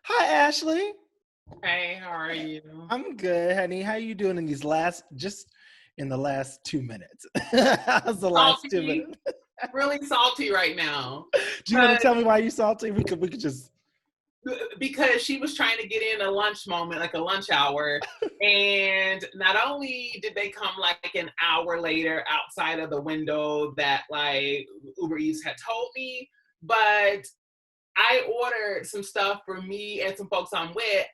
Hi, Ashley. Hey, how are you? I'm good, honey. How you doing in the last 2 minutes? How's the last two Salty, minutes? really salty right now. Do you want to But tell me why you salty? We could just. because she was trying to get in a lunch moment, like a lunch hour. And not only did they come like an hour later outside of the window that like Uber Eats had told me, but I ordered some stuff for me and some folks I'm with,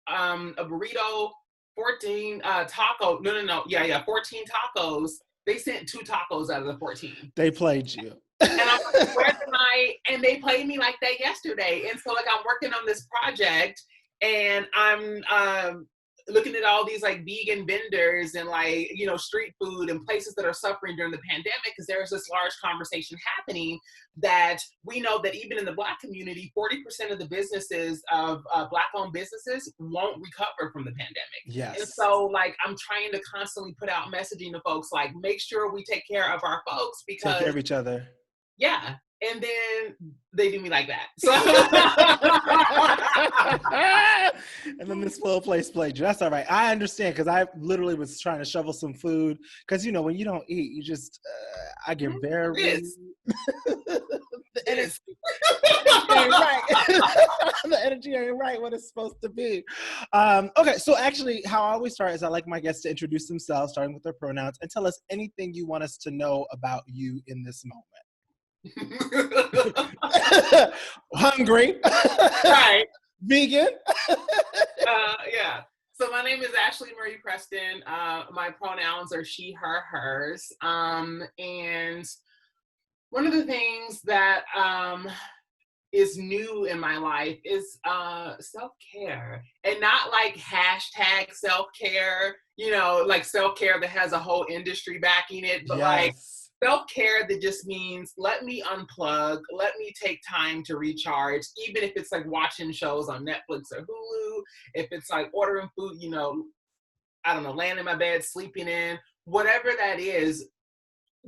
a burrito, 14 taco. No. Yeah, 14 tacos. They sent two tacos out of the 14. They played you. And I'm like, where am I? And they played me like that yesterday. And so like I'm working on this project and I'm looking at all these like vegan vendors and like, street food and places that are suffering during the pandemic because there's this large conversation happening that we know that even in the Black community, 40% of the businesses of Black owned businesses won't recover from the pandemic. And Yes. so like I'm trying to constantly put out messaging to folks like make sure we take care of our folks Take care because of each other. yeah. And then they do me like that. So And then this little place played you. That's all right. I understand because I literally was trying to shovel some food. Because when you don't eat, you just I get very this. the energy This. ain't right. The energy ain't right what it's supposed to be. Okay, so actually, how I always start is I like my guests to introduce themselves, starting with their pronouns, and tell us anything you want us to know about you in this moment. Hungry. Right. Vegan. Yeah. So my name is Ashlee Marie Preston. My pronouns are she, her, hers. And one of the things that is new in my life is self-care, and not like hashtag self-care, like self-care that has a whole industry backing it, but like Yes. self-care that just means let me unplug, let me take time to recharge, even if it's like watching shows on Netflix or Hulu, if it's like ordering food, I don't know, laying in my bed, sleeping in, whatever that is,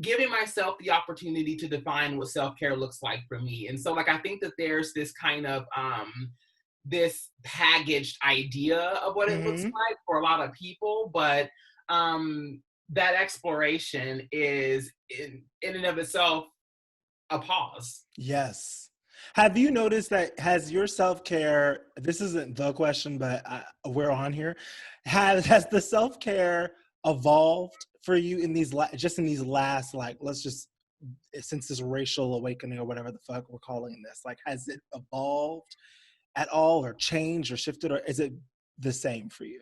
giving myself the opportunity to define what self-care looks like for me. And so like I think that there's this kind of this packaged idea of what it looks Mm-hmm. like for a lot of people, but that exploration is in and of itself a pause. Yes. Have you noticed that has your self-care, this isn't the question, but we're on here. Has the self-care evolved for you in just in these last, like, let's just, since this racial awakening or whatever the fuck we're calling this, like, has it evolved at all or changed or shifted, or is it the same for you?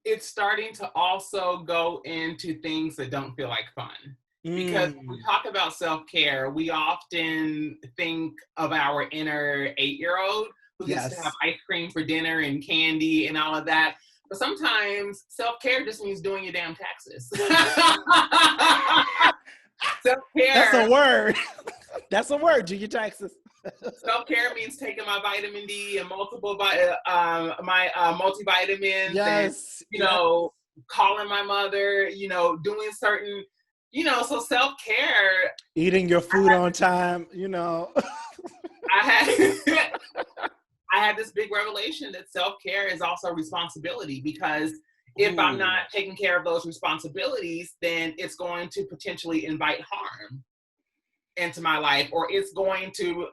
It's starting to also go into things that don't feel like fun. Because when we Mm, talk about self-care, we often think of our inner 8-year-old who gets to have yes. ice cream for dinner and candy and all of that. But sometimes self-care just means doing your damn taxes. That's a self-care word. That's a word. Do your taxes. Self-care means taking my vitamin D and my multivitamins, and Yes. you Yes. know calling my mother, doing certain, so self-care. Eating your food on time. I had I had this big revelation that self-care is also responsibility, because if I'm Ooh. not taking care of those responsibilities, then it's going to potentially invite harm into my life, or it's going to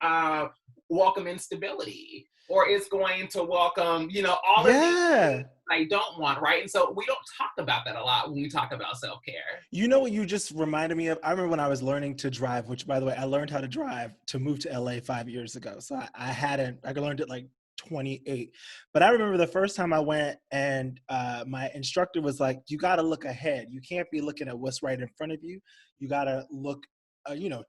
welcome instability, or it's going to welcome, all of these things Yeah. I don't want, right? And so we don't talk about that a lot when we talk about self-care. You know what you just reminded me of? I remember when I was learning to drive, which, by the way, I learned how to drive to move to LA 5 years ago. So I learned it like 28. But I remember the first time I went, and my instructor was like, you got to look ahead. You can't be looking at what's right in front of you. You got to look,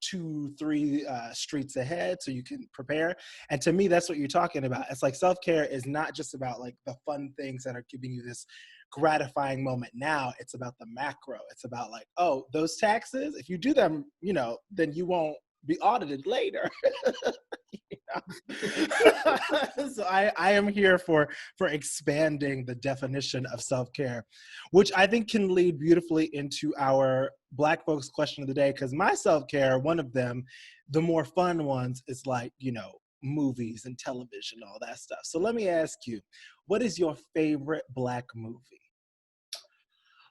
2, 3 streets ahead so you can prepare. And to me, that's what you're talking about. It's like self-care is not just about like the fun things that are giving you this gratifying moment now. It's about the macro. It's about like, oh, those taxes, if you do them, then you won't be audited later. So I am here for expanding the definition of self-care, which I think can lead beautifully into our Black folks question of the day. Because my self-care, one of them, the more fun ones, is like, movies and television, all that stuff. So let me ask you, what is your favorite Black movie?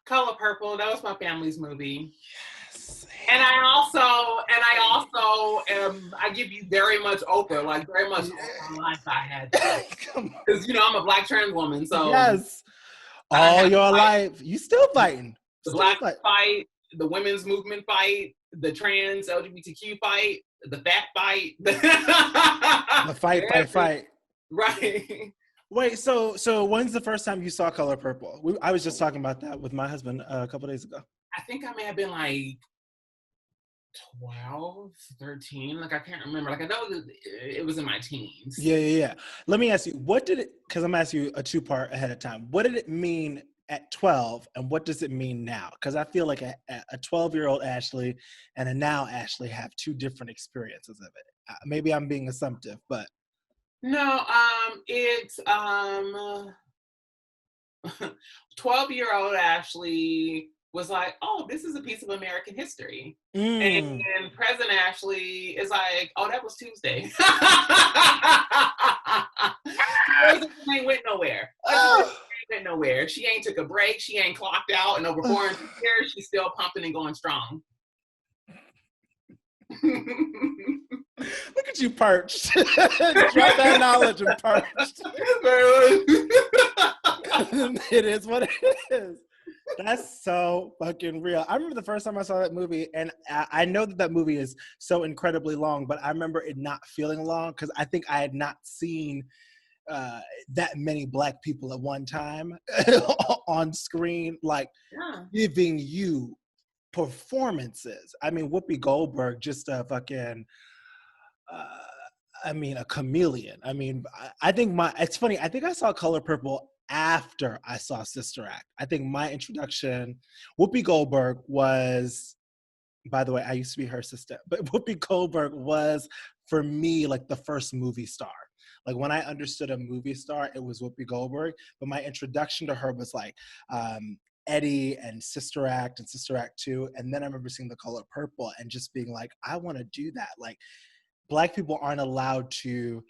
Color Purple. That was my family's movie. Yes. And I give you very much Oprah, like very much all my life I had to, Come on. because I'm a Black trans woman, so Yes. I All had to your fight life. You still fighting. the Still Black fighting. fight, the women's movement fight, the trans LGBTQ fight, the fat fight, The fight. Right. Wait, so when's the first time you saw Color Purple? I was just talking about that with my husband a couple days ago. I think I may have been like 12, 13. Like, I can't remember. Like, I know that it was in my teens. Yeah. Let me ask you, because I'm asking you a two-part ahead of time. What did it mean at 12 and what does it mean now? Because I feel like a 12-year-old Ashlee and a now Ashlee have two different experiences of it. Maybe I'm being assumptive, but. No, it's 12-year-old Ashlee was like, oh, this is a piece of American history. And present Ashlee is like, oh, that was Tuesday. She ain't went nowhere. Went nowhere. She ain't took a break. She ain't clocked out. And over 4 years, she's still pumping and going strong. Look at you, perched. Drop that knowledge and perched. It is what it is. That's so fucking real. I remember the first time I saw that movie, and I know that movie is so incredibly long, but I remember it not feeling long because I think I had not seen that many Black people at one time on screen, like giving you performances. I mean, Whoopi Goldberg, just a fucking, a chameleon. I mean, I think it's funny, I think I saw Color Purple after I saw Sister Act. I think my introduction, Whoopi Goldberg was, by the way, I used to be her sister, but Whoopi Goldberg was, for me, like the first movie star. Like when I understood a movie star, it was Whoopi Goldberg. But my introduction to her was like Eddie and Sister Act and Sister Act 2. And then I remember seeing The Color Purple and just being like, I want to do that. Like Black people aren't allowed to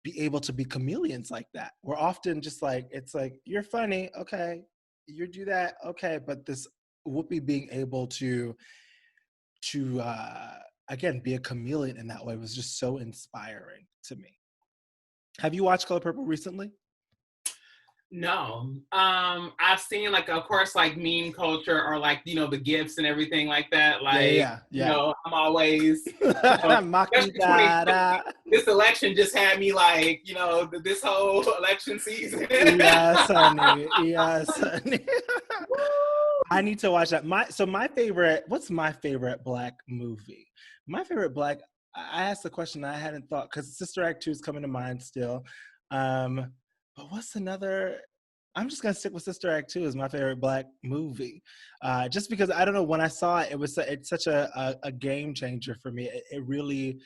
be able to be chameleons like that. We're often just like, it's like, you're funny, okay. You do that, okay. But this Whoopi being able to again, be a chameleon in that way was just so inspiring to me. Have you watched Color Purple recently? No. I've seen, like, of course, like meme culture or like, the gifts and everything like that. Like, I'm always, this election just had me like, this whole election season. Yes, honey. I need to watch that. What's my favorite Black movie? My favorite Black, I asked the question I hadn't thought, because Sister Act 2 is coming to mind still. But what's another? I'm just gonna stick with Sister Act 2 as my favorite Black movie, just because I don't know, when I saw it, it's such a game changer for me. It really,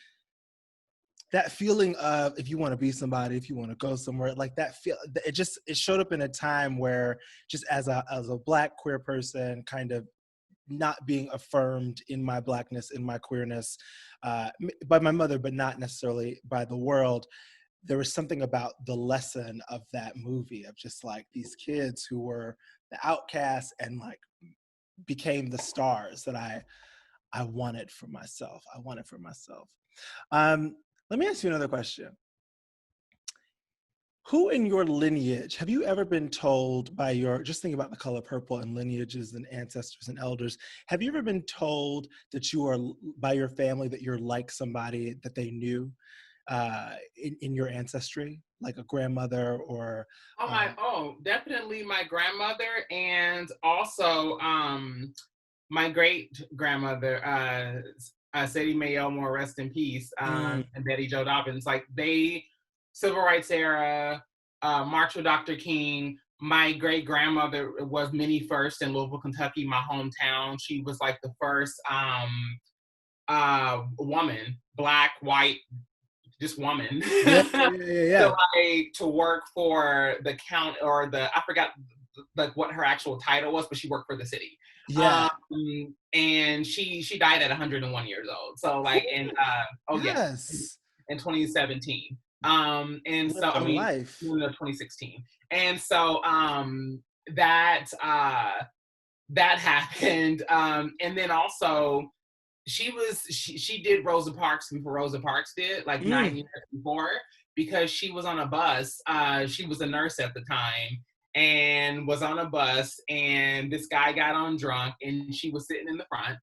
that feeling of if you want to be somebody, if you want to go somewhere, like that feel, it showed up in a time where just as a Black queer person, kind of not being affirmed in my Blackness, in my queerness, by my mother, but not necessarily by the world. There was something about the lesson of that movie of just like these kids who were the outcasts and like became the stars that I wanted for myself. Let me ask you another question. Who in your lineage, have you ever been told by just thinking about The Color Purple and lineages and ancestors and elders, have you ever been told that you are, by your family, that you're like somebody that they knew in your ancestry, like a grandmother or? Definitely my grandmother, and also my great grandmother, Sadie Mae Elmore, rest in peace, and Betty Jo Dobbins. Like, they, Civil Rights era, March with Dr. King. My great grandmother was Minnie First in Louisville, Kentucky, my hometown. She was like the first woman, Black, white, just woman, to work for the count, or I forgot like what her actual title was, but she worked for the city. And she died at 101 years old. So like, and yes. in 2017. And so, Lived a I mean, life. no, 2016. And so, that, that happened. And then also, she did Rosa Parks before Rosa Parks did, like 9 years before, because she was on a bus. She was a nurse at the time and was on a bus, and this guy got on drunk, and she was sitting in the front,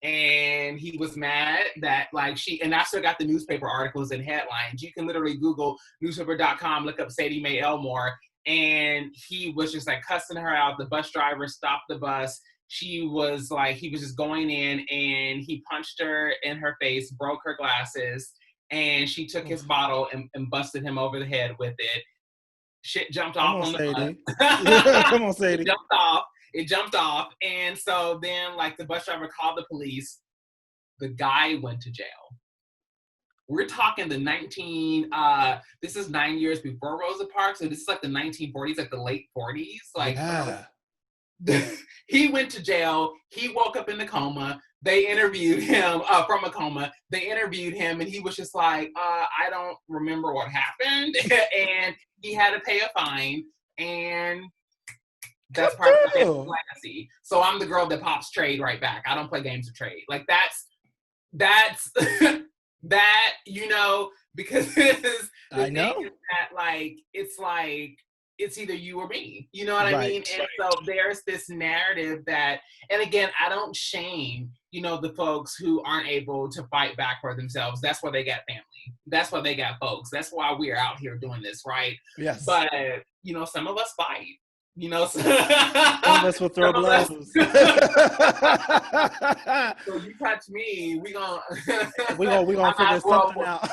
and he was mad that like and I still got the newspaper articles and headlines. You can literally Google newspaper.com, look up Sadie Mae Elmore, and he was just like cussing her out. The bus driver stopped the bus. He was just going in, and he punched her in her face, broke her glasses, and she took his bottle and busted him over the head with it. Shit jumped Come off on, on the Sadie. bus. Come on, Sadie. It jumped off. And so then like the bus driver called the police. The guy went to jail. We're talking this is 9 years before Rosa Parks. So this is like the 1940s, like the late 40s. Like, yeah. He went to jail. He woke up in a coma. They interviewed him from a coma. They interviewed him, and he was just like, I don't remember what happened. And he had to pay a fine. And that's part of the legacy. So I'm the girl that pops trade right back. I don't play games of trade. Like that's that, because I know that like it's either you or me, you know what I mean? And so there's this narrative that, and again, I don't shame, the folks who aren't able to fight back for themselves. That's why they got family. That's why they got folks. That's why we're out here doing this, right? Yes. But, some of us fight. Some of us will throw blows. So you touch me, we gonna figure something out.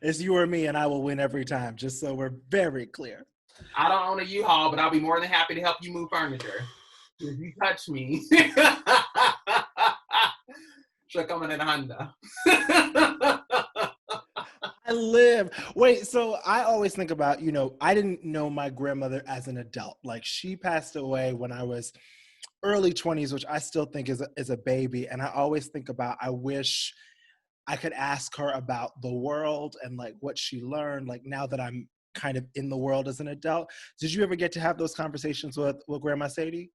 It's you or me, and I will win every time, just so we're very clear. I don't own a U-Haul, but I'll be more than happy to help you move furniture. If you touch me, she'll come in a Honda. Wait, so I always think about, I didn't know my grandmother as an adult. Like, she passed away when I was early 20s, which I still think is a baby. And I always think about, I wish I could ask her about the world and like what she learned, like now that I'm kind of in the world as an adult. Did you ever get to have those conversations with Grandma Sadie?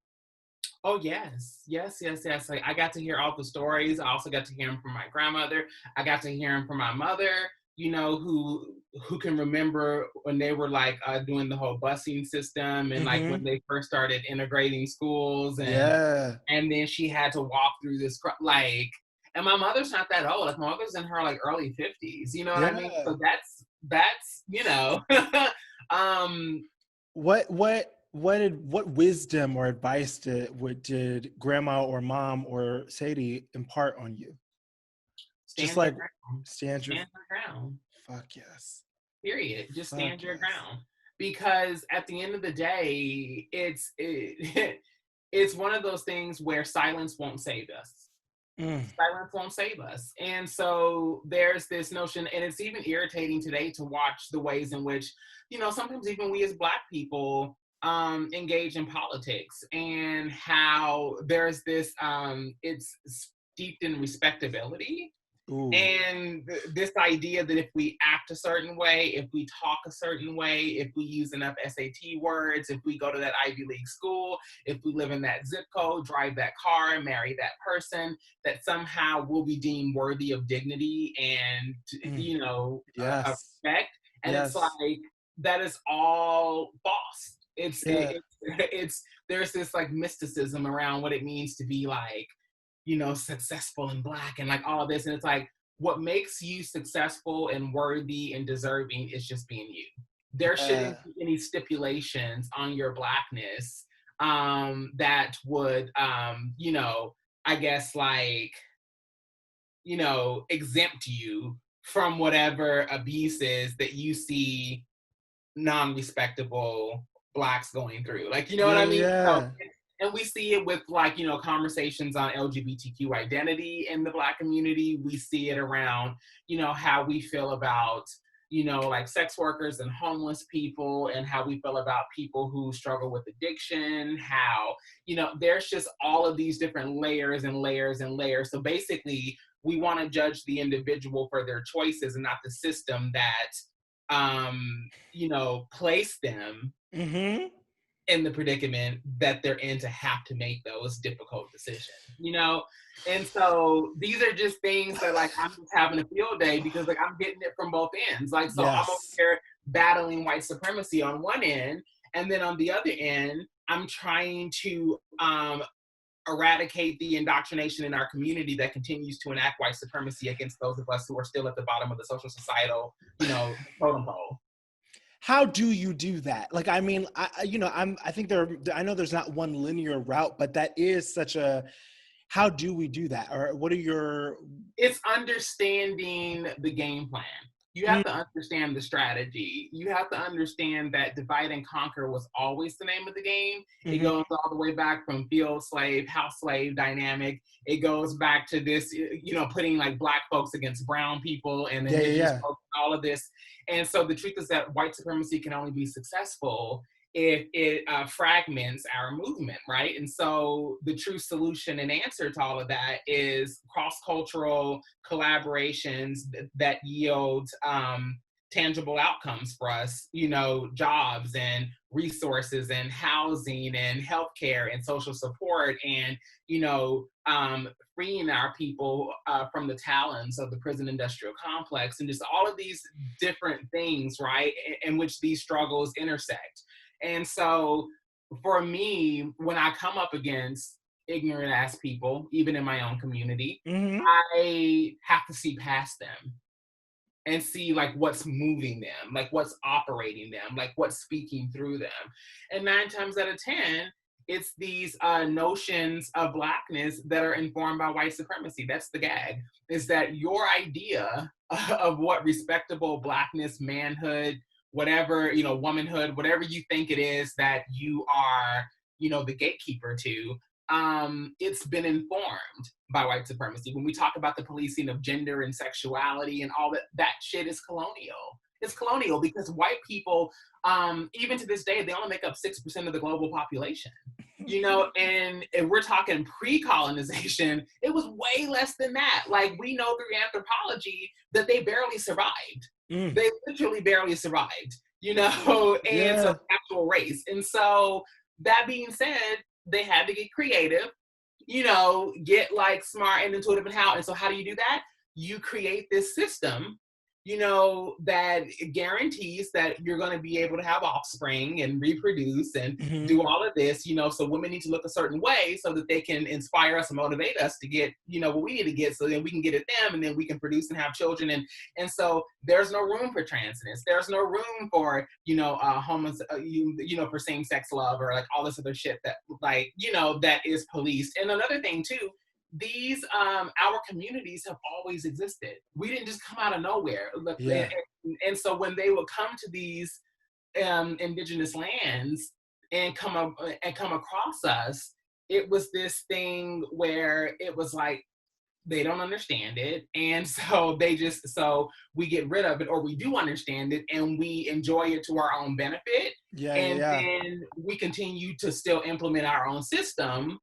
Oh, yes. Like, I got to hear all the stories. I also got to hear them from my grandmother. I got to hear them from my mother, who can remember when they were like doing the whole busing system and like when they first started integrating schools and then she had to walk through this and my mother's not that old. Like my mother's in her like early 50s. You know what I mean? So that's what wisdom or advice did grandma or mom or Sadie impart on you? Stand your ground. Fuck yes. Period. Just stand your ground. Because at the end of the day, it's one of those things where silence won't save us. Silence won't save us. And so there's this notion, and it's even irritating today to watch the ways in which, sometimes even we as Black people engage in politics, and how there's this, it's steeped in respectability. Ooh. And this idea that if we act a certain way, if we talk a certain way, if we use enough SAT words, if we go to that Ivy League school, if we live in that zip code, drive that car, marry that person, that somehow we'll be deemed worthy of dignity and, respect. And it's like, that is all false. It's there's this like mysticism around what it means to be like, successful and Black and like all of this. And it's like, what makes you successful and worthy and deserving is just being you. There shouldn't be any stipulations on your Blackness that would, I guess like, exempt you from whatever abuses that you see non-respectable Blacks going through. Like, you know what I mean? Yeah. So, and we see it with like, conversations on LGBTQ identity in the Black community. We see it around, how we feel about, like sex workers and homeless people, and how we feel about people who struggle with addiction, how, there's just all of these different layers and layers and layers. So basically we want to judge the individual for their choices and not the system that, placed them Mm-hmm. in the predicament that they're in to have to make those difficult decisions. And so these are just things that like I'm just having a field day because like I'm getting it from both ends. Like so I'm over Yes. here battling white supremacy on one end, and then on the other end, I'm trying to eradicate the indoctrination in our community that continues to enact white supremacy against those of us who are still at the bottom of the social societal, totem pole. How do you do that? Like, I mean, I think I know there's not one linear route, but that is such a, how do we do that? Or what are your? It's understanding the game plan. You have to understand the strategy. You have to understand that divide and conquer was always the name of the game. It Mm-hmm. goes all the way back from field slave, house slave dynamic. It goes back to this, putting like black folks against brown people and Yeah, yeah, indigenous yeah. folks, all of this. And so the truth is that white supremacy can only be successful if it fragments our movement, right? And so the true solution and answer to all of that is cross-cultural collaborations that yield tangible outcomes for us, jobs and resources and housing and healthcare and social support and, freeing our people from the talons of the prison industrial complex and just all of these different things, right, in which these struggles intersect. And so for me, when I come up against ignorant ass people, even in my own community, Mm-hmm. I have to see past them and see like what's moving them, like what's operating them, like what's speaking through them. And 9 times out of 10, it's these notions of blackness that are informed by white supremacy. That's the gag, is that your idea of what respectable blackness, manhood, whatever, womanhood, whatever you think it is that you are, the gatekeeper to, it's been informed by white supremacy. When we talk about the policing of gender and sexuality and all that shit is colonial. It's colonial because white people, even to this day, they only make up 6% of the global population. And if we're talking pre-colonization, it was way less than that. Like we know through anthropology that they barely survived. They literally barely survived, and Yeah. so actual race. And so that being said, they had to get creative, get like smart and intuitive and how. And so how do you do that? You create this system, that guarantees that you're going to be able to have offspring and reproduce and Mm-hmm. do all of this, so women need to look a certain way so that they can inspire us and motivate us to get, what we need to get so then we can get at them and then we can produce and have children. And so there's no room for transness. There's no room for, for same-sex love or like all this other shit that like, that is policed. And another thing too, these our communities have always existed. We didn't just come out of nowhere. Yeah. And so when they would come to these indigenous lands and come across us, it was this thing where it was like they don't understand it, and so we get rid of it, or we do understand it and we enjoy it to our own benefit. Yeah. And Yeah. then we continue to still implement our own system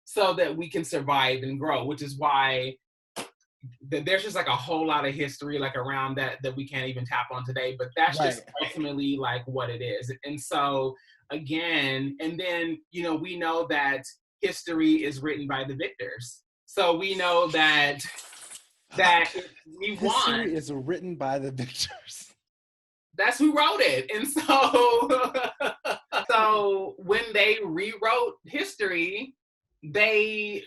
so that we can survive and grow, which is why there's just like a whole lot of history like around that we can't even tap on today, but that's Right. just ultimately like what it is. And so again, and then we know that history is written by the victors, so we know that we won. History is written by the victors. That's who wrote it. And so so when they rewrote history, they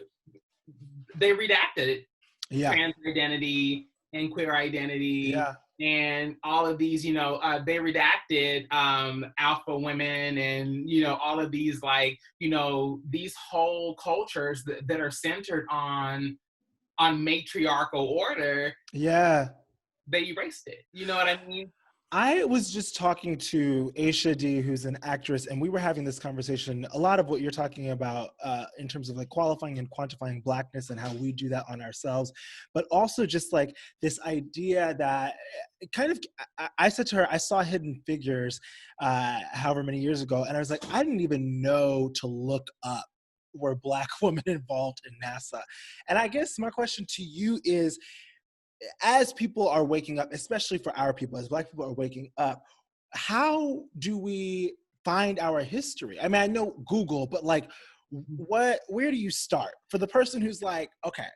redacted it. Yeah. Trans identity and queer identity, Yeah. and all of these, they redacted alpha women and all of these like these whole cultures that are centered on matriarchal order. Yeah. They erased it. You know what I mean? I was just talking to Aisha D, who's an actress, and we were having this conversation, a lot of what you're talking about in terms of like qualifying and quantifying Blackness and how we do that on ourselves, but also just like this idea that it kind of, I said to her, I saw Hidden Figures however many years ago, and I was like, I didn't even know to look up were Black women involved in NASA. And I guess my question to you is, as people are waking up, especially for our people, as Black people are waking up, how do we find our history? I mean, I know Google, but like, where do you start for the person who's like, okay,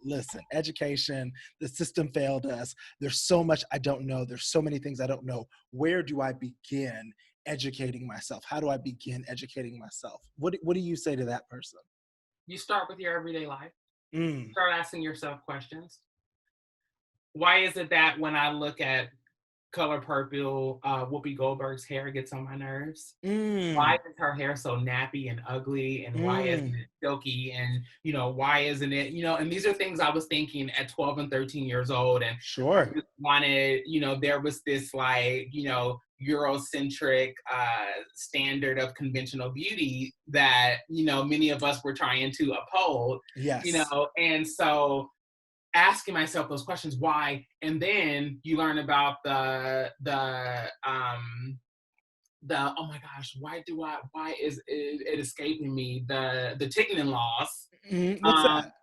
listen, education, the system failed us, there's so much I don't know, there's so many things I don't know, where do I begin educating myself? How do I begin educating myself? What do you say to that person? You start with your everyday life. Mm. Start asking yourself questions. Why is it that when I look at Color Purple, Whoopi Goldberg's hair gets on my nerves? Why Mm. is her hair so nappy and ugly? And why isn't Mm. it silky? And, why isn't it, and these are things I was thinking at 12 and 13 years old. And I Sure. just wanted, there was this like, Eurocentric standard of conventional beauty that, many of us were trying to uphold, Yes. and so asking myself those questions, why, and then you learn about oh my gosh, why is it escaping me, the Tignan laws. What's um that?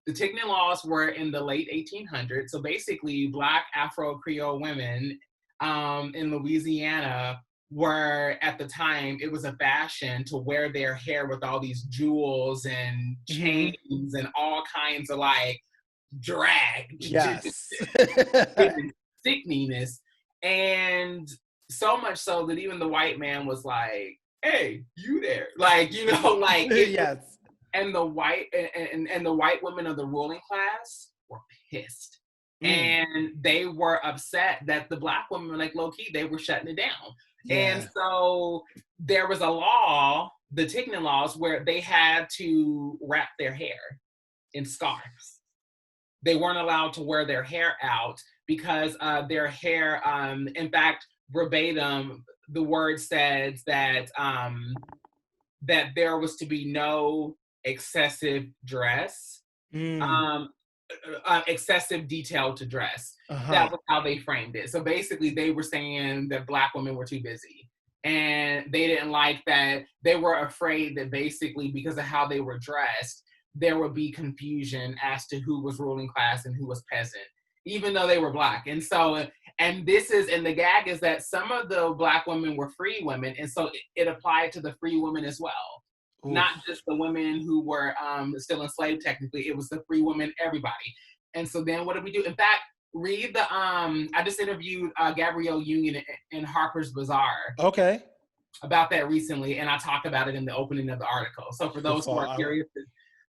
the Tignan laws were in the late 1800s. So basically Black Afro Creole women in Louisiana were, at the time, it was a fashion to wear their hair with all these jewels and Mm-hmm. chains and all kinds of like drag Yes. sickeniness. And so much so that even the white man was like, hey, you there, like, like it was. Yes. And the white and the white women of the ruling class were pissed. Mm. And they were upset that the Black women, like, low-key, they were shutting it down. And Yeah. so there was a law, the Tignan laws, where they had to wrap their hair in scarves. They weren't allowed to wear their hair out because their hair, in fact, verbatim, the word says that that there was to be no excessive dress, Mm. excessive detail to dress. Uh-huh. That was how they framed it. So basically, they were saying that Black women were too busy. And they didn't like that. They were afraid that basically, because of how they were dressed, there would be confusion as to who was ruling class and who was peasant, even though they were Black. And so, and the gag is that some of the Black women were free women. And so it applied to the free women as well. Oof. Not just the women who were still enslaved, technically. It was the free women, everybody. And so then what did we do? In fact, read I just interviewed Gabrielle Union in Harper's Bazaar Okay. about that recently, and I talked about it in the opening of the article. So for those who Beautiful. are curious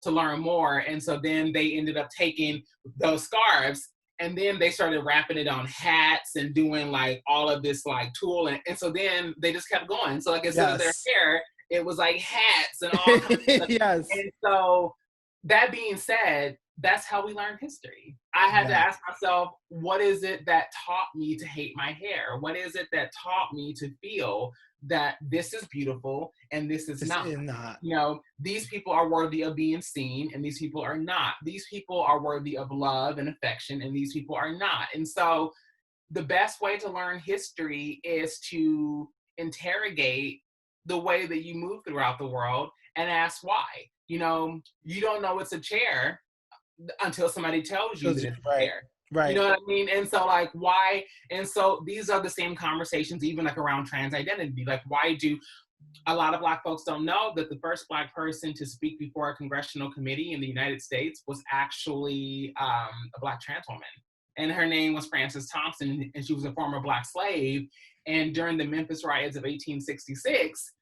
to learn more, and so then they ended up taking those scarves and then they started wrapping it on hats and doing like all of this like tulle, and so then they just kept going. So like instead of their Yes. hair, it was like hats and all kinds of stuff. Yes. And so that being said, that's how we learn history. I had to Right. ask myself, what is it that taught me to hate my hair? What is it that taught me to feel that this is beautiful and this is This not? is not. These people are worthy of being seen and these people are not. These people are worthy of love and affection and these people are not. And so the best way to learn history is to interrogate the way that you move throughout the world and ask why. You don't know it's a chair until somebody tells you that it's a Right. chair. You Right. know what I mean? And so like why, and so these are the same conversations even like around trans identity. Like why do a lot of Black folks don't know that the first Black person to speak before a congressional committee in the United States was actually a Black trans woman. And her name was Frances Thompson, and she was a former Black slave. And during the Memphis riots of 1866,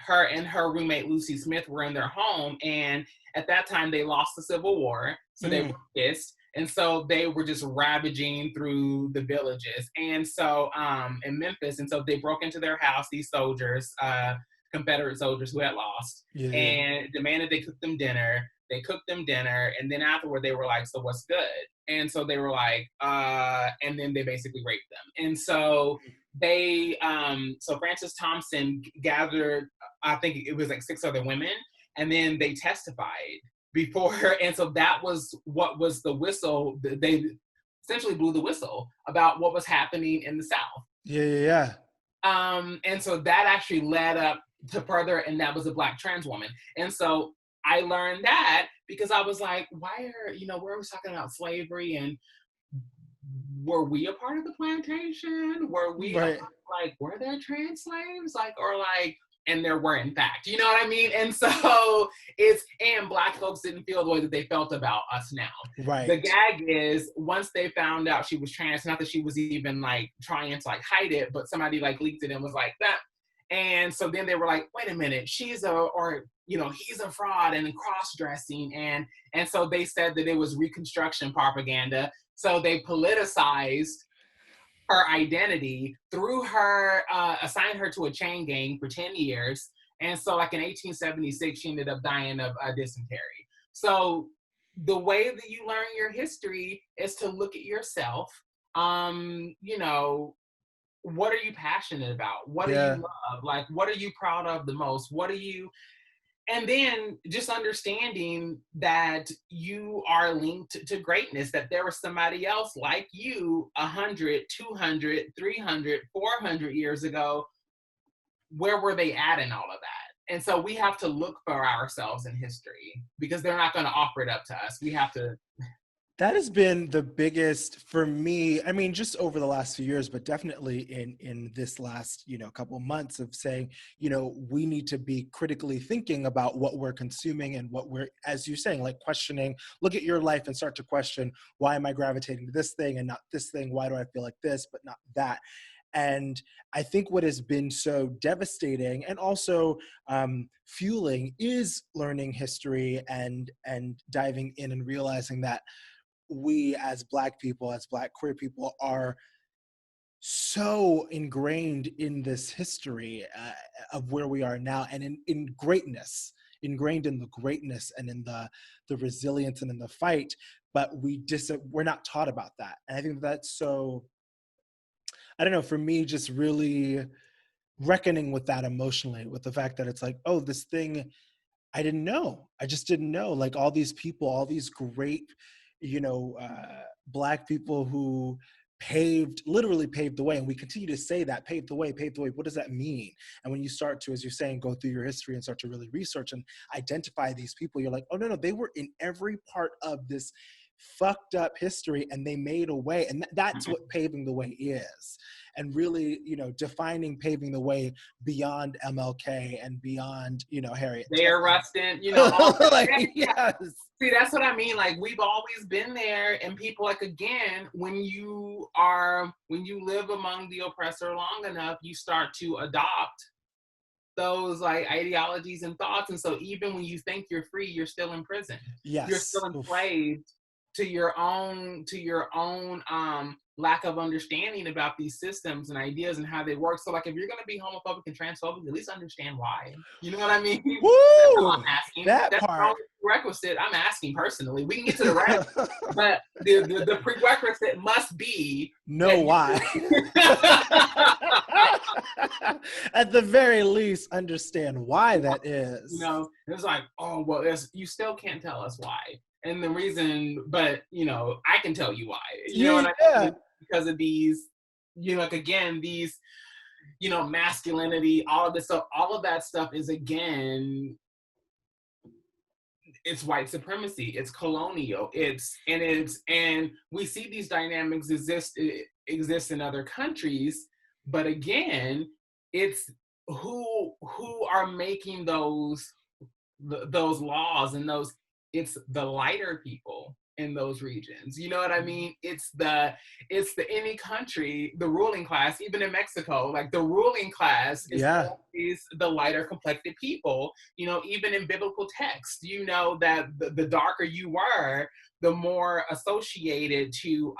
her and her roommate Lucy Smith were in their home, and at that time they lost the Civil War, so they were pissed, and so they were just ravaging through the villages, and so in Memphis, and so they broke into their house, these soldiers, Confederate soldiers who had lost, Yeah. and demanded they cook them dinner. They cooked them dinner, and then afterward they were like, "So what's good?" And so they were like, and then they basically raped them, and so so Frances Thompson gathered, I think it was like 6 other women, and then they testified before her. And so that was what was the whistle. They essentially blew the whistle about what was happening in the South. Yeah. And so that actually led up to further, and that was a Black trans woman. And so I learned that because I was like, why are, we're always talking about slavery, and were we a part of the plantation? Were we a part, Right. like, were there trans slaves? Like, or like, and there were in fact, you know what I mean? And so and Black folks didn't feel the way that they felt about us now. The Right. gag is once they found out she was trans, not that she was even like trying to like hide it, but somebody like leaked it and was like that. And so then they were like, wait a minute, he's a fraud and cross-dressing. And so they said that it was Reconstruction propaganda. So they politicized her identity, threw her, assigned her to a chain gang for 10 years. And so like in 1876, she ended up dying of dysentery. So the way that you learn your history is to look at yourself. What are you passionate about? What do you Yeah. love? Like, what are you proud of the most? And then just understanding that you are linked to greatness, that there was somebody else like you 100, 200, 300, 400 years ago. Where were they at in all of that? And so we have to look for ourselves in history because they're not going to offer it up to us. We have to. That has been the biggest for me. I mean, just over the last few years, but definitely in this last, couple of months of saying, we need to be critically thinking about what we're consuming and what we're, as you're saying, like questioning, look at your life and start to question, why am I gravitating to this thing and not this thing? Why do I feel like this, but not that? And I think what has been so devastating and also fueling is learning history and diving in and realizing that we as Black people, as Black queer people, are so ingrained in this history of where we are now, and in greatness, ingrained in the greatness and in the resilience and in the fight, but we're not taught about that. And I think that's so, I don't know, for me, just really reckoning with that emotionally, with the fact that it's like, oh, this thing I didn't know. I just didn't know. Like all these people, all these great, Black people who literally paved the way. And we continue to say that, paved the way, paved the way. What does that mean? And when you start to, as you're saying, go through your history and start to really research and identify these people, you're like, oh, no, they were in every part of this fucked up history and they made a way. And that's what paving the way is. And really, defining paving the way beyond MLK and beyond, Harriet They're Tubman. Rustin, all Like, yes. See, that's what I mean. Like, we've always been there, and people, like, again, when you live among the oppressor long enough, you start to adopt those like ideologies and thoughts. And so even when you think you're free, you're still in prison. You're Yes. still enslaved to your own lack of understanding about these systems and ideas and how they work. So like if you're gonna be homophobic and transphobic, at least understand why. You know what I mean? That's all Woo! I'm asking. That That's the part. only prerequisite I'm asking personally. We can get to the rest, but the prerequisite must be Know why. At the very least, understand why that is. It's like, oh, well, you still can't tell us why. And the reason, but, I can tell you why. You know what I mean? Because of these, like, again, these, masculinity, all of this stuff, all of that stuff is, again, it's white supremacy, it's colonial, and we see these dynamics exist in other countries, but again, it's who are making those laws and it's the lighter people in those regions. You know what I mean? It's the any country, the ruling class, even in Mexico, like the ruling class is always the lighter complected people. Even in biblical text, that the darker you were, the more associated to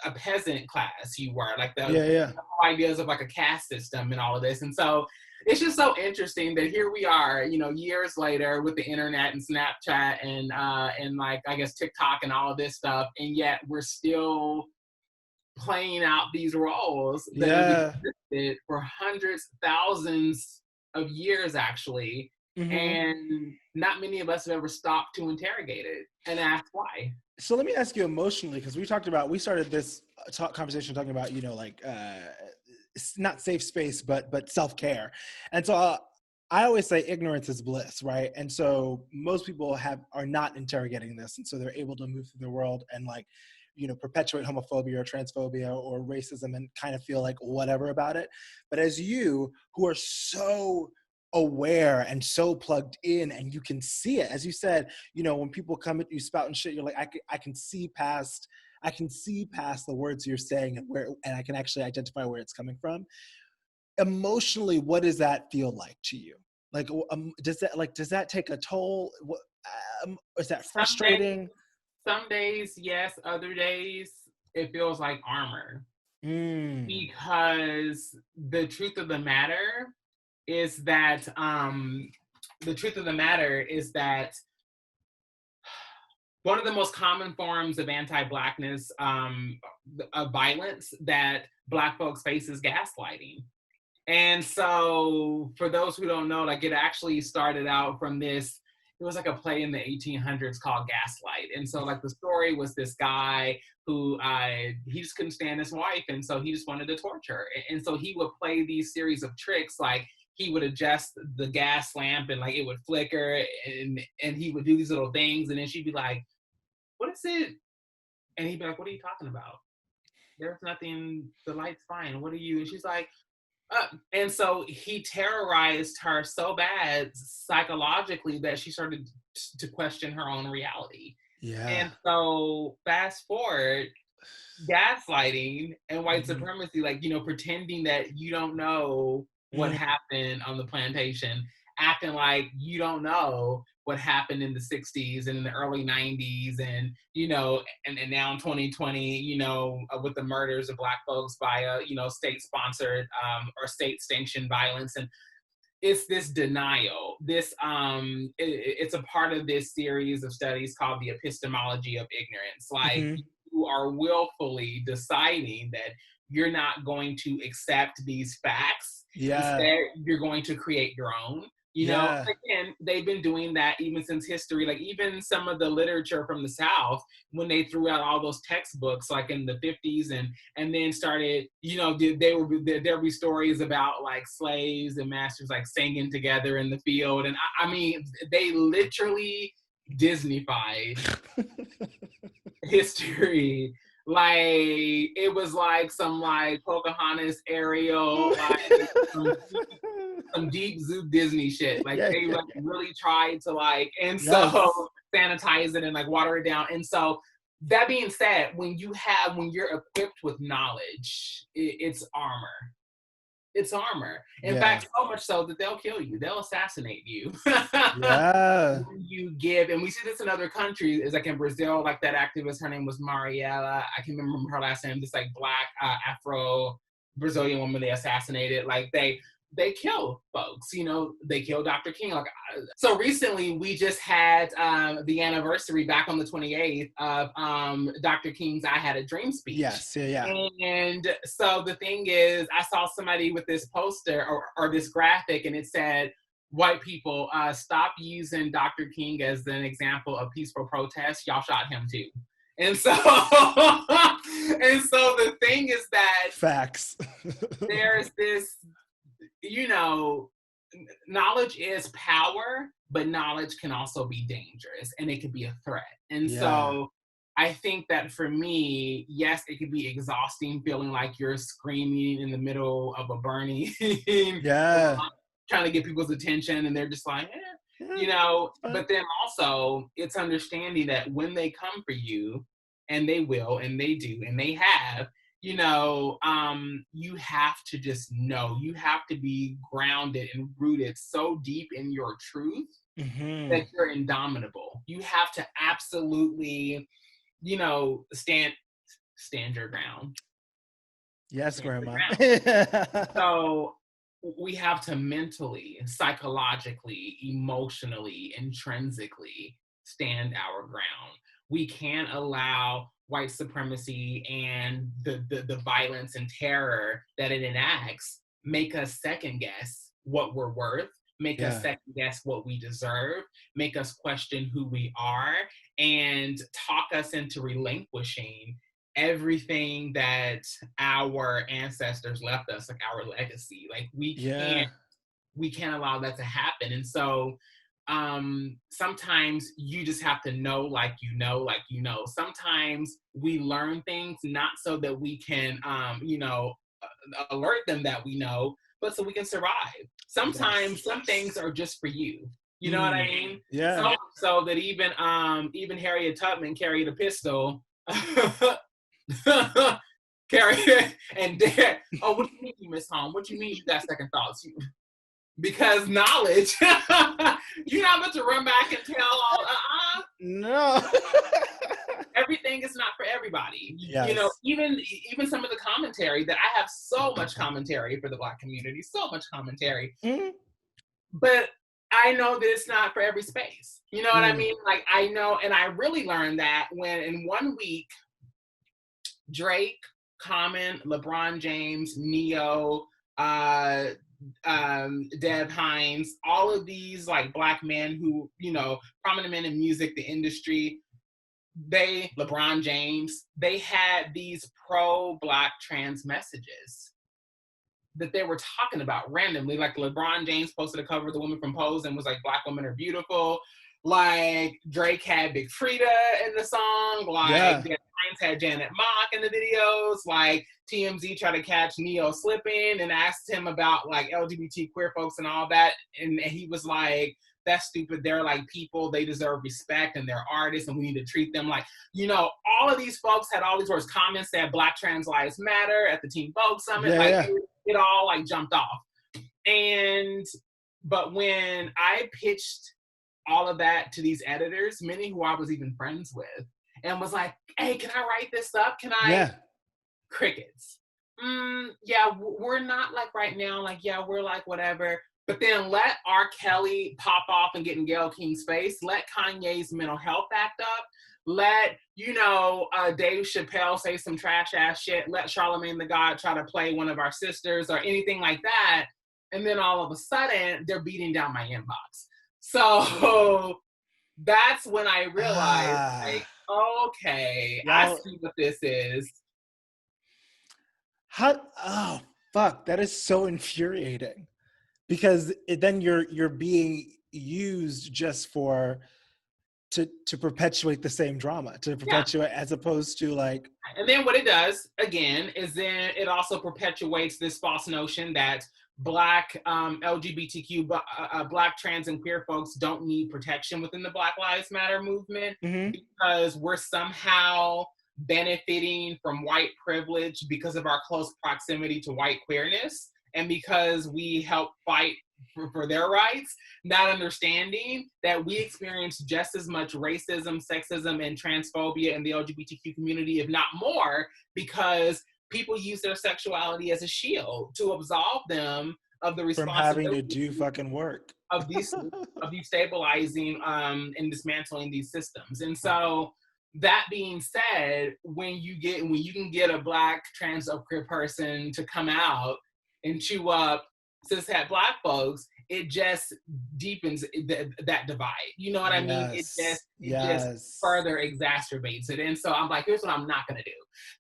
a peasant class you were, like the ideas of like a caste system and all of this. And so it's just so interesting that here we are, years later with the internet and Snapchat and like, I guess, TikTok and all of this stuff. And yet we're still playing out these roles that have existed for hundreds, thousands of years, actually. Mm-hmm. And not many of us have ever stopped to interrogate it and ask why. So let me ask you emotionally, because we started this conversation talking about, like not safe space, but self-care. And so I always say ignorance is bliss, right? And so most people are not interrogating this. And so they're able to move through the world and like, perpetuate homophobia or transphobia or racism and kind of feel like whatever about it. But as you, who are so aware and so plugged in, and you can see it, as you said, when people come at you spouting shit, you're like, I can see past the words you're saying and I can actually identify where it's coming from. Emotionally, what does that feel like to you? Like, does that take a toll? Is that Some days, frustrating? some days, yes. Other days, it feels like armor. Mm. Because the truth of the matter is that one of the most common forms of anti-Blackness, of violence that Black folks face is gaslighting. And so for those who don't know, like, it actually started out from this, it was like a play in the 1800s called Gaslight. And so like the story was this guy who he just couldn't stand his wife. And so he just wanted to torture her. And so he would play these series of tricks, like he would adjust the gas lamp and like it would flicker, and he would do these little things. And then she'd be like, what is it? And he'd be like, what are you talking about? There's nothing, the light's fine. What are you? And she's like, and so he terrorized her so bad psychologically that she started to question her own reality. Yeah. And so fast forward, gaslighting and white Mm-hmm. supremacy, like, pretending that you don't know what happened on the plantation, acting like you don't know what happened in the 60s and in the early 90s, and and now in 2020, with the murders of Black folks by state sponsored or state sanctioned violence. And it's this denial, it's a part of this series of studies called the epistemology of ignorance. Like, Mm-hmm. you are willfully deciding that you're not going to accept these facts. Yeah. Instead, you're going to create your own. Yeah. Again, they've been doing that even since history. Like, even some of the literature from the South, when they threw out all those textbooks, like in the 50s, and then started, there'd be stories about like slaves and masters like singing together in the field. And I mean, they literally Disneyfied history. Like, it was like some like Pocahontas, Ariel, like some deep zoo Disney shit. Like, Yeah, they yeah, like yeah. really tried to like, and so Yes. sanitize it and like water it down. And so that being said, when you're equipped with knowledge, it's armor. It's armor. In Yeah. fact, so much so that they'll kill you. They'll assassinate you. Yeah. When you give, and we see this in other countries, is like in Brazil, like that activist, her name was Mariela. I can remember her last name. This like Black Afro Brazilian woman they assassinated. Like, they kill folks. They kill Dr. King. Like, so recently we just had the anniversary back on the 28th of Dr. King's "I Had a Dream" speech. Yes. Yeah. Yeah. And so the thing is, I saw somebody with this poster or this graphic, and it said, white people, stop using Dr. King as an example of peaceful protest. Y'all shot him too. And so, and so the thing is that Facts. there's this, knowledge is power, but knowledge can also be dangerous and it could be a threat. And Yeah. so I think that for me, yes, it could be exhausting feeling like you're screaming in the middle of a burning Yeah. trying to get people's attention, and they're just like, Yeah. It's fine. but then also it's understanding that when they come for you, and they will, and they do, and they have, you have to just know, you have to be grounded and rooted so deep in your truth Mm-hmm. that you're indomitable. You have to absolutely, stand your ground. Yes, Stand your Grandma. ground. So we have to mentally, psychologically, emotionally, intrinsically stand our ground. We can't allow white supremacy and the violence and terror that it enacts make us second guess what we're worth, make us second guess what we deserve, make us question who we are, and talk us into relinquishing everything that our ancestors left us, like our legacy. Like we can't allow that to happen. And so sometimes you just have to know, like you know, sometimes we learn things not so that we can alert them that we know, but so we can survive. Sometimes some things are just for you. You know what I mean? Yeah. So that even Harriet Tubman carried a pistol. Carry it and dare. Oh, what do you mean you miss home? What do you mean you got second thoughts? Because knowledge, you're not about to run back and tell all. No. Everything is not for everybody. Yes. You know, even some of the commentary that I have so much commentary for the Black community, so much commentary. Mm-hmm. But I know that it's not for every space. You know what I mean? Like I know, and I really learned that when in 1 week, Drake, Common, LeBron James, Neo, Deb Hines, all of these like Black men who, you know, prominent men in music, the industry, LeBron James, they had these pro-Black trans messages that they were talking about randomly. Like LeBron James posted a cover of the woman from Pose and was like, Black women are beautiful. Like Drake had Big Frida in the song. Like Deb Hines had Janet Mock in the videos. Like TMZ tried to catch Neo slipping and asked him about like LGBT queer folks and all that. And he was like, that's stupid. They're like people, they deserve respect and they're artists and we need to treat them like, you know, all of these folks had all these words. Comments said Black trans lives matter at the Teen Vogue Summit. It all like jumped off. But when I pitched all of that to these editors, many who I was even friends with, and was like, hey, can I write this up? Can I? Yeah. Crickets. Yeah, we're not like right now, like, yeah, we're like whatever. But then let R. Kelly pop off and get in Gayle King's face. Let Kanye's mental health act up. Let, you know, Dave Chappelle say some trash ass shit. Let Charlamagne the God try to play one of our sisters or anything like that. And then all of a sudden, they're beating down my inbox. So that's when I realized, like, okay, I see what this is. Oh, fuck. That is so infuriating. Because then you're being used just to perpetuate the same drama, to perpetuate as opposed to like. And then what it does again is then it also perpetuates this false notion that Black LGBTQ, Black trans and queer folks don't need protection within the Black Lives Matter movement because we're somehow benefiting from white privilege because of our close proximity to white queerness. And because we help fight for their rights, not understanding that we experience just as much racism, sexism, and transphobia in the LGBTQ community, if not more, because people use their sexuality as a shield to absolve them of the responsibility from having to do fucking work of destabilizing and dismantling these systems. And so that being said, when you can get a Black trans or queer person to come out and chew up cishet Black folks, it just deepens that divide. You know what I mean? It just further exacerbates it. And so I'm like, here's what I'm not gonna do.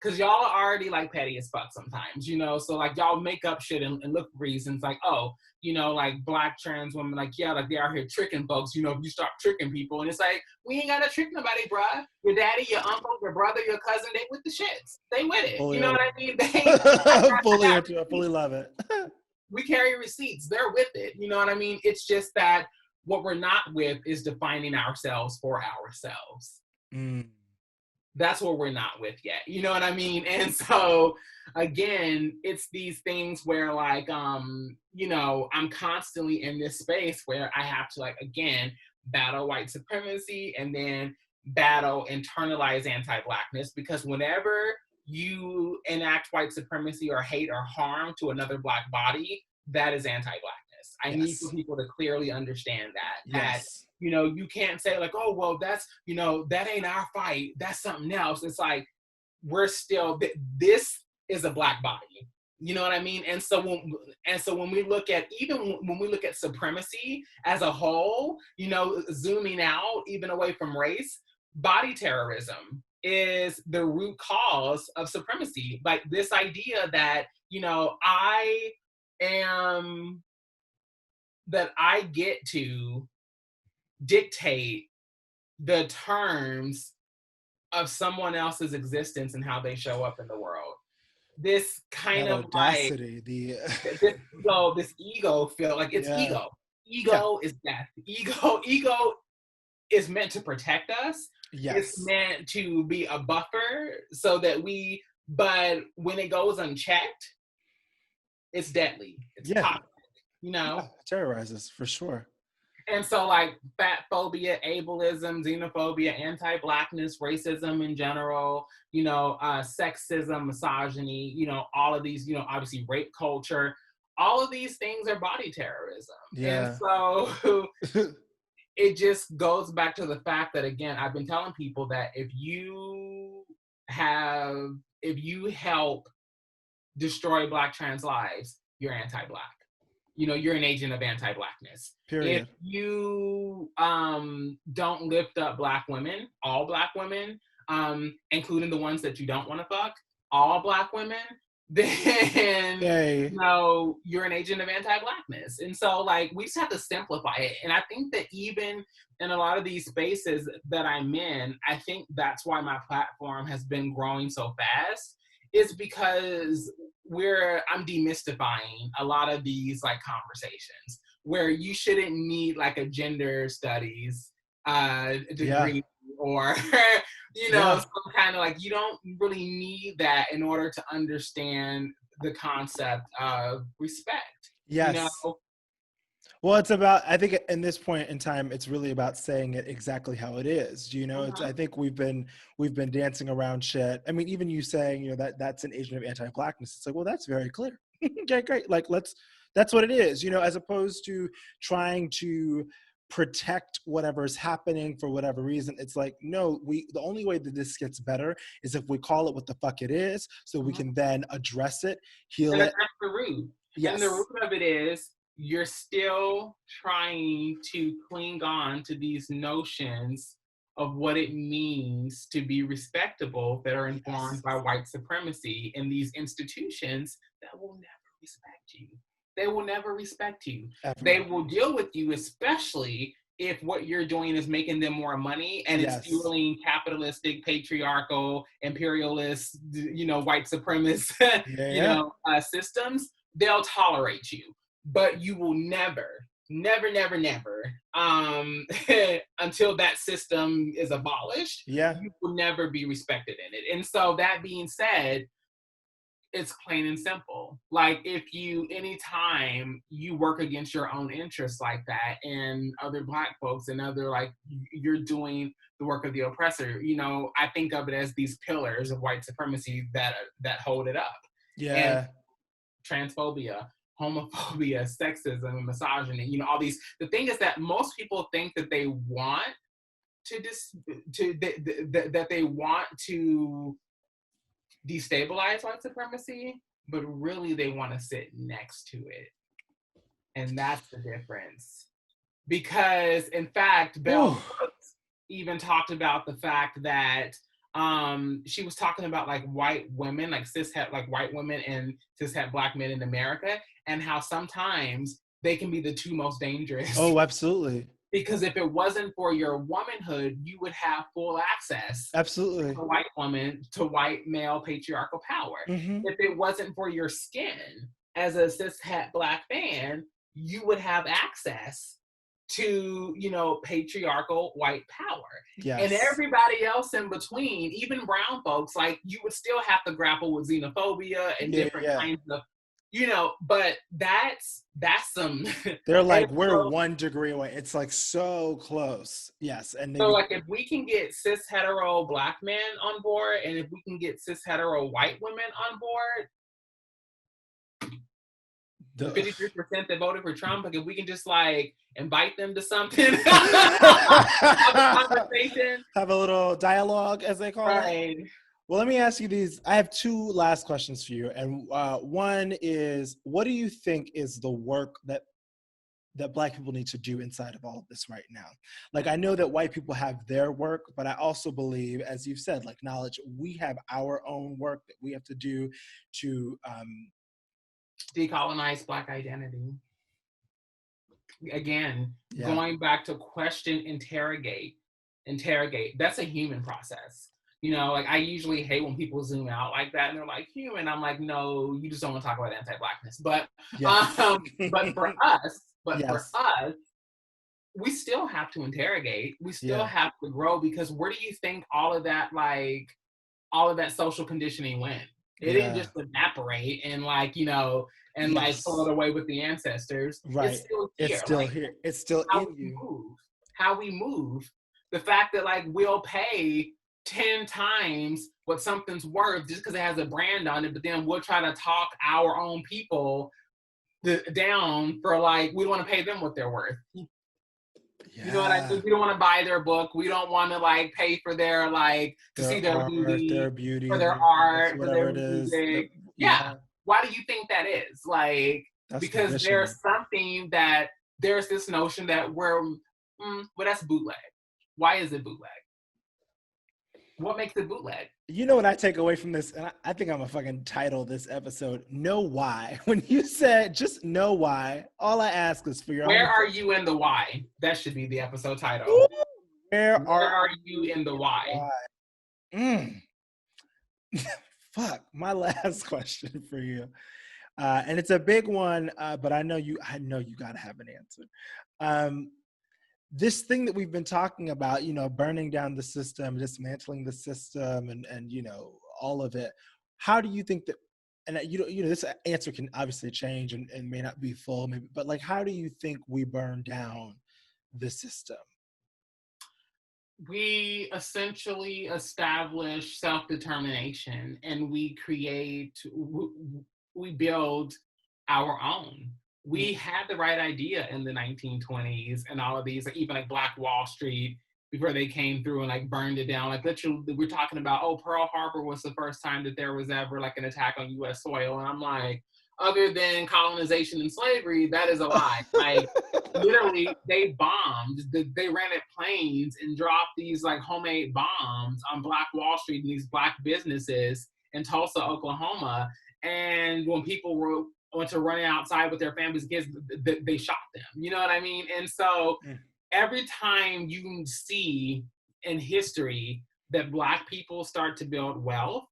Cause y'all are already like petty as fuck sometimes, you know? So like y'all make up shit and look for reasons like, oh, you know, like Black trans women, like, yeah, like they are here tricking folks, you know, if you start tricking people. And it's like, we ain't gotta trick nobody, bruh. Your daddy, your uncle, your brother, your cousin, they with the shits. They with it. You know what I mean? I fully love it. We carry receipts. They're with it. You know what I mean? It's just that what we're not with is defining ourselves for ourselves. That's what we're not with yet. You know what I mean? And so, again, it's these things where, like, you know, I'm constantly in this space where I have to, like, again, battle white supremacy and then battle internalized anti-Blackness, because whenever you enact white supremacy or hate or harm to another Black body, that is anti-Blackness. I need for people to clearly understand that. That, you know, you can't say like, oh, well, that's, you know, that ain't our fight. That's something else. It's like, we're still, this is a Black body. You know what I mean? And so when we look at, even when we look at supremacy as a whole, you know, zooming out even away from race, body terrorism is the root cause of supremacy. Like this idea that, you know, am I get to dictate the terms of someone else's existence and how they show up in the world. This kind That of like audacity, this ego feel like it's yeah, ego. yeah, Ego is death. Ego is meant to protect us. It's yes, meant to be a buffer so that but when it goes unchecked, it's deadly. It's yeah, toxic, you know? yeah, terrorizes for sure. And so, like, fat phobia, ableism, xenophobia, anti-Blackness, racism in general, you know, sexism, misogyny, you know, all of these, you know, obviously rape culture, all of these things are body terrorism. And Yeah. so it just goes back to the fact that, again, I've been telling people that if you help destroy Black trans lives, you're anti-Black. You know, you're an agent of anti-Blackness. If Period. you don't lift up Black women, all Black women, including the ones that you don't want to fuck, all Black women, then Hey. you know, you're an agent of anti-Blackness. And so, like, we just have to simplify it. And I think that even in a lot of these spaces that I'm in, I think that's why my platform has been growing so fast, is because I'm demystifying a lot of these like conversations where you shouldn't need like a gender studies Yeah. degree or you know, Yeah. some kind of like, you don't really need that in order to understand the concept of respect, you know. Yes. Well, it's about, I think in this point in time, it's really about saying it exactly how it is. You know, it's, I Mhm. think we've been dancing around shit. I mean, even you saying, you know, that's an agent of anti-Blackness. It's like, well, that's very clear. Okay, great. Like, that's what it is, you know, as opposed to trying to protect whatever's happening for whatever reason. It's like, no, the only way that this gets better is if we call it what the fuck it is, so we Mhm. can then address it, heal And it. that's the root. And the Yes. root of it is you're still trying to cling on to these notions of what it means to be respectable that are Yes. informed by white supremacy in these institutions that will never respect you. They will never respect you. They Ever. will deal with you, especially if what you're doing is making them more money and it's Yes. fueling capitalistic, patriarchal, imperialist, you know, white supremacist, Yeah, you yeah. know, systems. They'll tolerate you, but you will never, never, never, never, until that system is abolished, Yeah. you will never be respected in it. And so, that being said, it's plain and simple. Like, if you, anytime you work against your own interests like that and other Black folks and other, like, you're doing the work of the oppressor, you know, I think of it as these pillars of white supremacy that hold it up. And Yeah. transphobia, homophobia, sexism, and misogyny, you know, all these, the thing is that most people think that they want that they want to destabilize white supremacy, but really they want to sit next to it. And that's the difference. Because, in fact, Ooh. Bell Hooks even talked about the fact that she was talking about like white women, like cishet, like white women and cishet Black men in America, and how sometimes they can be the two most dangerous. Oh, absolutely. Because if it wasn't for your womanhood, you would have full access as Absolutely. a white woman to white male patriarchal power. Mm-hmm. If it wasn't for your skin as a cishet Black man, you would have access to, you know, patriarchal white power. And Yes. everybody else in between, even brown folks, like, you would still have to grapple with xenophobia and Yeah, different yeah. kinds of, you know, but that's some. They're And like, we're so, 1 degree away. It's like so close. Yes. And then so you, like, if we can get cis hetero Black men on board, and if we can get cis hetero white women on board, the the 53% that voted for Trump, like, if we can just like invite them to something, have a conversation, have a little dialogue, as they call it. right? Well, let me ask you these. I have two last questions for you. And one is, what do you think is the work that Black people need to do inside of all of this right now? Like, I know that white people have their work, but I also believe, as you've said, like knowledge, we have our own work that we have to do to decolonize Black identity. Again, yeah. going back to question, interrogate. That's a human process. You know, like I usually hate when people zoom out like that and they're like human. I'm like, no, you just don't want to talk about anti-Blackness. But but for us, Yes. we still have to interrogate. We still Yeah. have to grow, because where do you think all of that social conditioning went? It didn't just evaporate and like float away with the ancestors. Right. It's still here. It's still here. It's still in you. How we move. The fact that like we'll pay 10 times what something's worth just because it has a brand on it, but then we'll try to talk our own people down for like, we don't want to pay them what they're worth. Yeah. You know what I mean? We don't want to buy their book. We don't want to like pay for their like to see their art, beauty, for their art, for their music. Yeah. Why do you think that is? Like, because there's something that there's this notion that well, that's bootleg. Why is it bootleg? What makes it bootleg? You know what I take away from this, and I think I'm gonna fucking title this episode "Know Why." When you said just know why, all I ask is for your Where are you in the why? That should be the episode title. Ooh, where are you in the why? Fuck, my last question for you, and it's a big one, but I know you gotta have an answer. This thing that we've been talking about, you know, burning down the system, dismantling the system, and you know, all of it. How do you think that? And you know, this answer can obviously change and may not be full, maybe, but like, how do you think we burn down the system? We essentially establish self-determination, and we build our own. We had the right idea in the 1920s and all of these, like even like Black Wall Street, before they came through and like burned it down. Like literally, we're talking about, Pearl Harbor was the first time that there was ever like an attack on U.S. soil. And I'm like, other than colonization and slavery, that is a lie. Like literally, they bombed. They rented planes and dropped these like homemade bombs on Black Wall Street and these Black businesses in Tulsa, Oklahoma. And when people went to running outside with their families and kids, they shot them. You know what I mean? And so every time you see in history that Black people start to build wealth,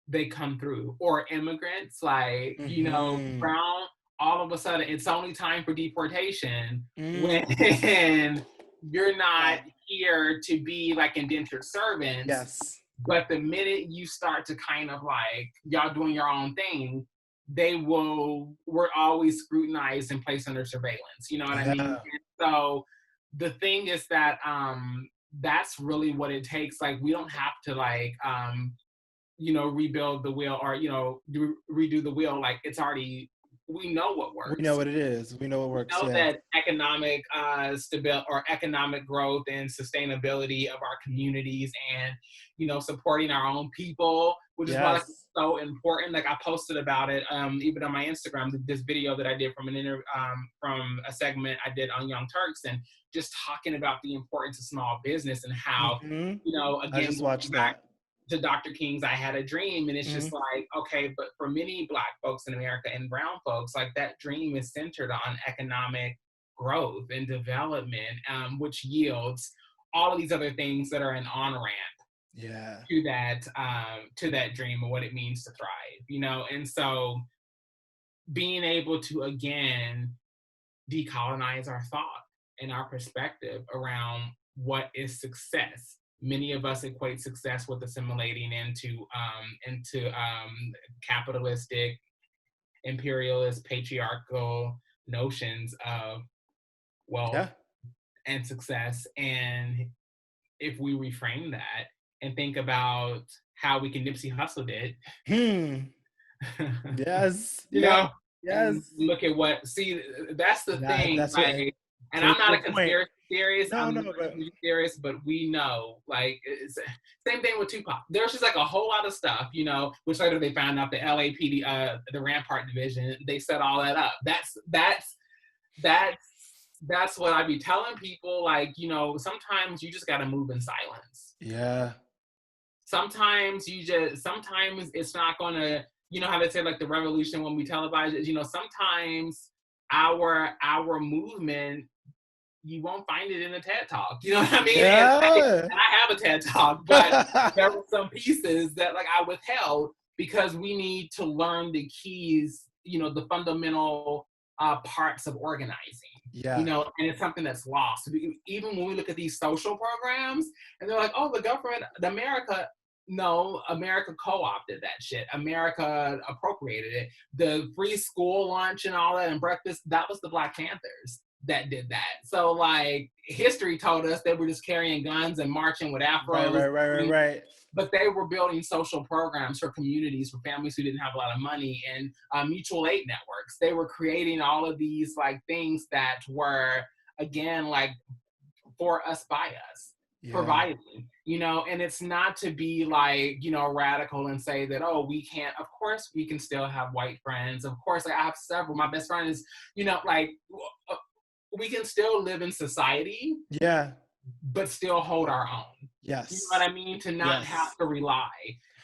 they come through. Or immigrants, like, you know, brown, all of a sudden, it's only time for deportation when you're not here to be like indentured servants. Yes. But the minute you start to kind of like, y'all doing your own thing, we're always scrutinized and placed under surveillance. You know what I mean? And so the thing is that that's really what it takes. Like, we don't have to like, you know, rebuild the wheel or, you know, redo the wheel. Like, it's already, we know what works. We know what it is. We know what works. We know that economic stability or economic growth and sustainability of our communities and, you know, supporting our own people, which is why it's so important. Like, I posted about it even on my Instagram, this video that I did from from a segment I did on Young Turks, and just talking about the importance of small business and how, you know, again, I just watched that. To Dr. King's I Had a Dream. And it's just like, okay, but for many Black folks in America and brown folks, like that dream is centered on economic growth and development, which yields all of these other things that are an on-ramp to that dream and what it means to thrive, you know? And so being able to, again, decolonize our thought and our perspective around what is success. Many of us equate success with assimilating into capitalistic, imperialist, patriarchal notions of wealth and success. And if we reframe that and think about how we can Nipsey Hussle it, you know, look at that's the thing. That's and I'm not a conspiracy serious. No, I'm no, not but to be serious, but we know, like, it's same thing with Tupac. There's just like a whole lot of stuff, you know, which later they found out the LAPD, the Rampart Division, they set all that up. That's that's what I be telling people. Like, you know, sometimes you just got to move in silence. yeah, Sometimes it's not gonna, you know how they say like the revolution when we televise it, you know, sometimes our movement, you won't find it in a TED talk. You know what I mean? yeah. And I have a TED talk, but there were some pieces that like I withheld because we need to learn the keys, you know, the fundamental parts of organizing. You Yeah, know, and it's something that's lost. Even when we look at these social programs, and they're like, "Oh, the government, the America." No, America co-opted that shit. America appropriated it. The free school lunch and all that and breakfast, that was the Black Panthers that did that. So like history told us they were just carrying guns and marching with right, afros, right, right, right, right. but they were building social programs for communities, for families who didn't have a lot of money, and mutual aid networks. They were creating all of these like things that were, again, like for us, by us, Yeah, providing, you know. And it's not to be like, you know, radical and say that, oh, we can't, of course we can still have white friends, of course, like I have several, my best friend is, you know, like we can still live in society yeah, but still hold our own. You know yes, what I mean? To not have yes. to rely.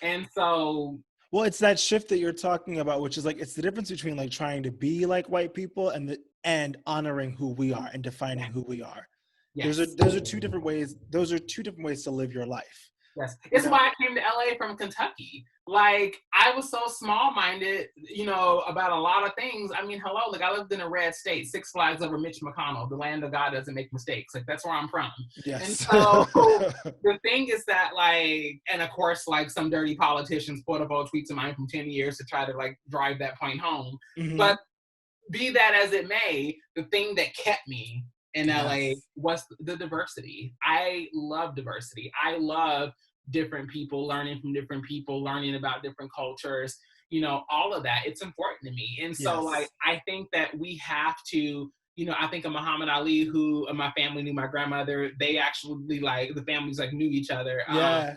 And so, Well, it's that shift that you're talking about, which is like it's the difference between like trying to be like white people and honoring who we are and defining who we are. yes, Those are two different ways. Those are two different ways to live your life. yes. You It's know? why I came to LA from Kentucky. Like, I was so small minded, you know, about a lot of things. I mean, hello, like, I lived in a red state, Six Flags over Mitch McConnell, the land of God doesn't make mistakes. Like, that's where I'm from. And Yes. so, the thing is that, like, and of course, like, some dirty politicians put up old tweets of mine from 10 years to try to, like, drive that point home. Hmm. But be that as it may, the thing that kept me in LA Yes. was the diversity. I love diversity. I love different people, learning from different people, learning about different cultures, you know, all of that. It's important to me. And so, like, Yes. I think that we have to, you know, I think of Muhammad Ali, who my family knew my grandmother. They actually, like, the families, like, knew each other. Yeah.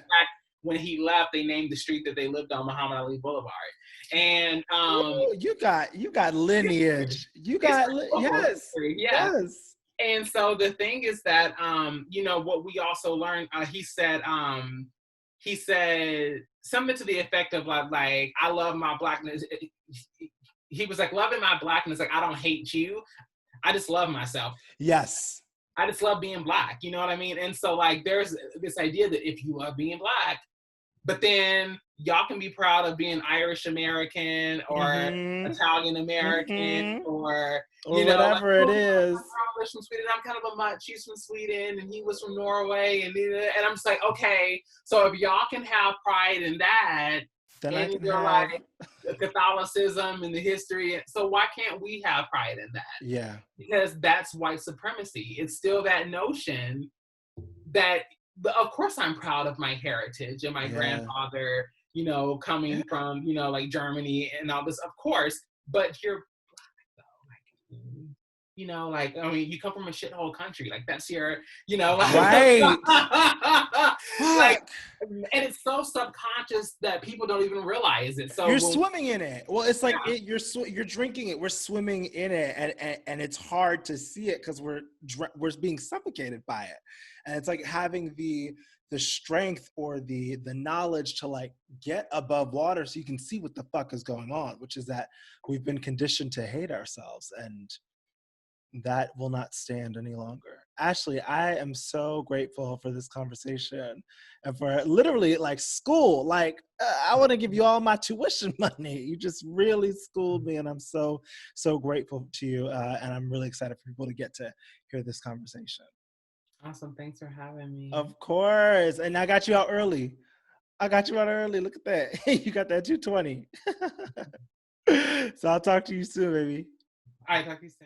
When he left, they named the street that they lived on Muhammad Ali Boulevard. And Ooh, you got lineage. You it's got local yes. history, yeah. Yes. And so the thing is that, you know, what we also learned, he said something to the effect of like I love my blackness. He was like, loving my blackness, like I don't hate you, I just love myself. Yes. I just love being black, you know what I mean? And so like there's this idea that if you love being black, but then y'all can be proud of being Irish American or Mm-hmm. Italian American Mm-hmm. or, Or you know, like, whatever oh, it my is. grandmother's from Sweden. I'm kind of a mutt. She's from Sweden and he was from Norway. And I'm just like, okay, so if y'all can have pride in that, Then I in can your have like Catholicism and the history, so why can't we have pride in that? yeah. Because that's white supremacy. It's still that notion that, of course, I'm proud of my heritage and my Yeah. grandfather, you know, coming from, you know, like Germany and all this, of course, but you're black though. Like, you know, like, I mean, you come from a shithole country. Like, that's your, you know, like, Right. like, Fuck. and it's so subconscious that people don't even realize it. So You're when, swimming in it. Well, it's like yeah, it, you're drinking it. We're swimming in it, and it's hard to see it because we're being suffocated by it. And it's like having the strength or the knowledge to like get above water so you can see what the fuck is going on, which is that we've been conditioned to hate ourselves, and that will not stand any longer. Ashlee, I am so grateful for this conversation and for literally like school. Like, I want to give you all my tuition money. You just really schooled me, and I'm so, so grateful to you. And I'm really excited for people to get to hear this conversation. awesome. Thanks for having me. Of course. And I got you out early. I got you out early. Look at that. You got that 220. So I'll talk to you soon, baby. All right, talk to you soon.